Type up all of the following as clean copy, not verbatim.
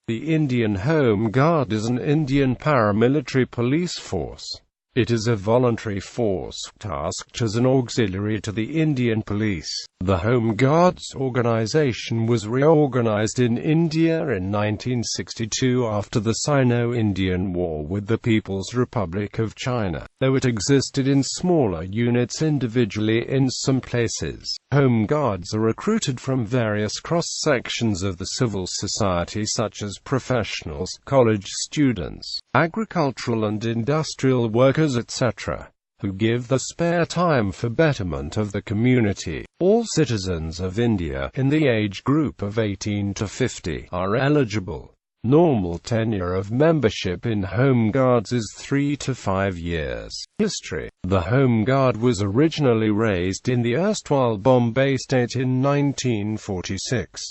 The Indian Home Guard is an Indian paramilitary police force. It is a voluntary force, tasked as an auxiliary to the Indian police. The Home Guard's organization was reorganized in India in 1962 after the Sino-Indian War with the People's Republic of China, though it existed in smaller units individually in some places. Home Guards are recruited from various cross-sections of the civil society such as professionals, college students, agricultural and industrial workers, etc., who give the spare time for betterment of the community. All citizens of India in the age group of 18 to 50 are eligible. Normal tenure of membership in Home Guards is 3 to 5 years. History. The Home Guard was originally raised in the erstwhile Bombay state in 1946.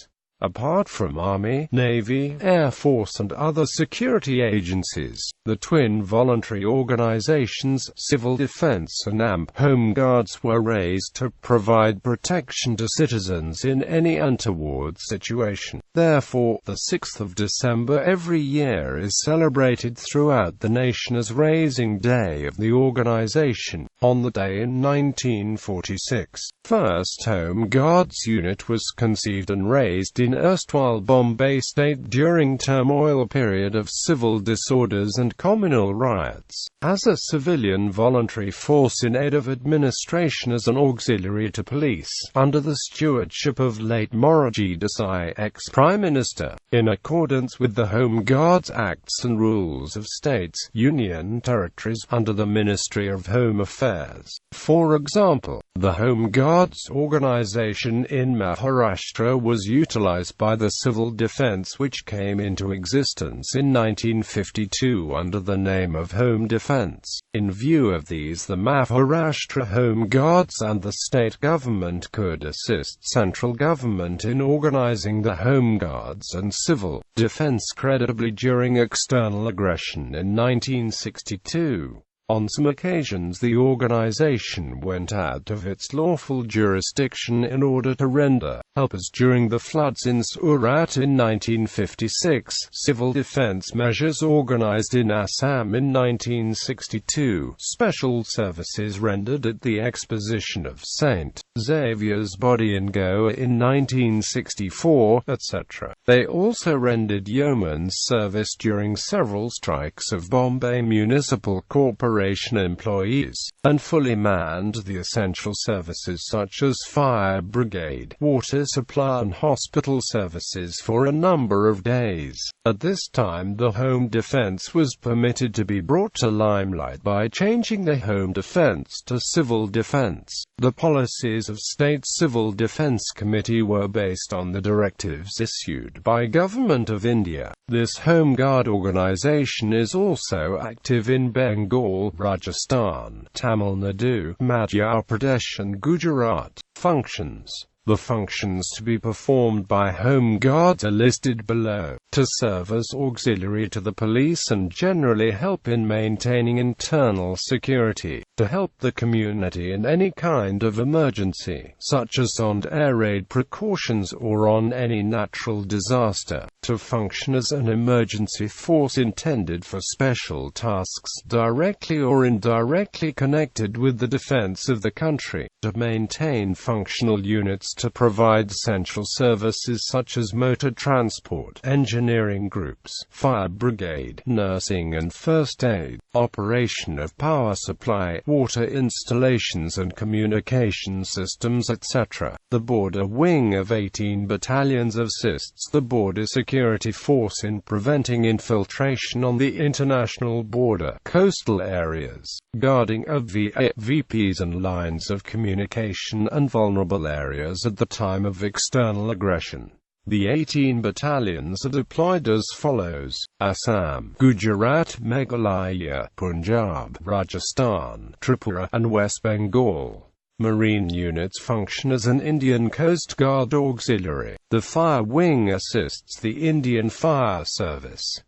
Apart from Army, Navy, Air Force and other security agencies, the twin voluntary organizations, Civil Defense and AMP, Home Guards were raised to provide protection to citizens in any untoward situation. Therefore, the 6th of December every year is celebrated throughout the nation as Raising Day of the organization. On the day in 1946, first Home Guards unit was conceived and raised in erstwhile Bombay state during turmoil period of civil disorders and communal riots, as a civilian voluntary force in aid of administration as an auxiliary to police, under the stewardship of late Morarji Desai, ex-Prime Minister, in accordance with the Home Guards Acts and rules of states, union territories, under the Ministry of Home Affairs. For example, the Home Guards organization in Maharashtra was utilized by the Civil Defense, which came into existence in 1952 under the name of Home Defense. In view of these, the Maharashtra Home Guards and the state government could assist central government in organizing the Home Guards and Civil Defense creditably during external aggression in 1962. On some occasions the organization went out of its lawful jurisdiction in order to render help, as during the floods in Surat in 1956, civil defense measures organized in Assam in 1962, special services rendered at the exposition of St. Xavier's body in Goa in 1964, etc. They also rendered yeoman's service during several strikes of Bombay Municipal Corporation employees, and fully manned the essential services such as fire brigade, water supply and hospital services for a number of days. At this time the Home Defense was permitted to be brought to limelight by changing the Home Defense to Civil Defense. The policies of State Civil Defense Committee were based on the directives issued by Government of India. This Home Guard organization is also active in Bengal, Rajasthan, Tamil Nadu, Madhya Pradesh and Gujarat. Functions. The functions to be performed by Home Guards are listed below. To serve as auxiliary to the police and generally help in maintaining internal security. To help the community in any kind of emergency, such as on air raid precautions or on any natural disaster. To function as an emergency force intended for special tasks directly or indirectly connected with the defense of the country. To maintain functional units to provide essential services such as motor transport, engineering groups, fire brigade, nursing and first aid, operation of power supply, water installations and communication systems, etc. The Border Wing of 18 battalions assists the Border Security Force in preventing infiltration on the international border, coastal areas, guarding of VPs and lines of communication and vulnerable areas at the time of external aggression. The 18 battalions are deployed as follows: Assam, Gujarat, Meghalaya, Punjab, Rajasthan, Tripura, and West Bengal. Marine units function as an Indian Coast Guard auxiliary. The Fire Wing assists the Indian Fire Service.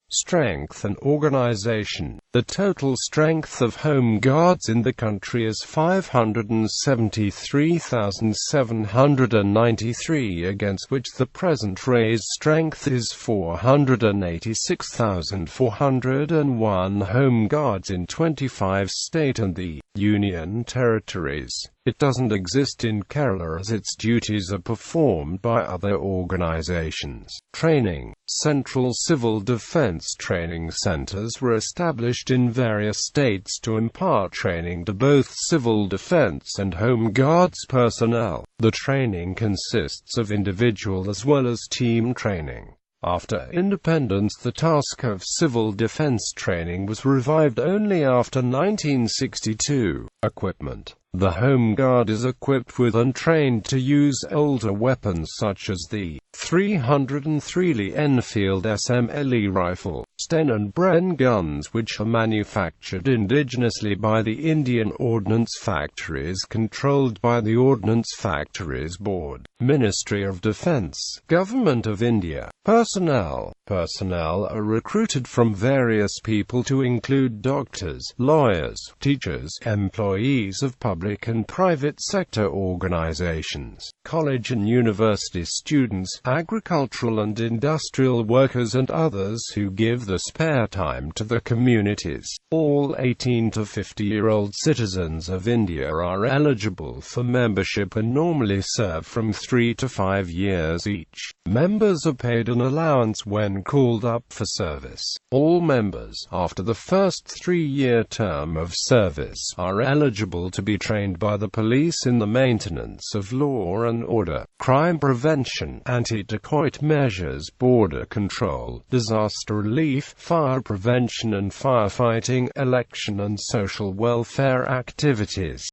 Strength and organization. The total strength of Home Guards in the country is 573,793, against which the present raised strength is 486,401 Home Guards in 25 state and the Union Territories. It doesn't exist in Kerala as its duties are performed by other organizations. Training. Central Civil Defense Training Centers were established in various states to impart training to both civil defense and Home Guards personnel. The training consists of individual as well as team training. After independence, the task of civil defense training was revived only after 1962. Equipment. The Home Guard is equipped with and trained to use older weapons such as the 303 Lee Enfield SMLE rifle, Sten and Bren guns, which are manufactured indigenously by the Indian Ordnance Factories controlled by the Ordnance Factories Board. Ministry of Defence, Government of India. Personnel. Personnel are recruited from various people to include doctors, lawyers, teachers, employees of public and private sector organizations, college and university students, agricultural and industrial workers and others who give the spare time to the communities. All 18 to 50-year-old citizens of India are eligible for membership and normally serve from 3 to 5 years each. Members are paid an allowance when called up for service. All members, after the first 3-year term of service, are eligible to be trained by the police in the maintenance of law and order, crime prevention, anti-dacoit measures, border control, disaster relief, fire prevention and firefighting, election and social welfare activities.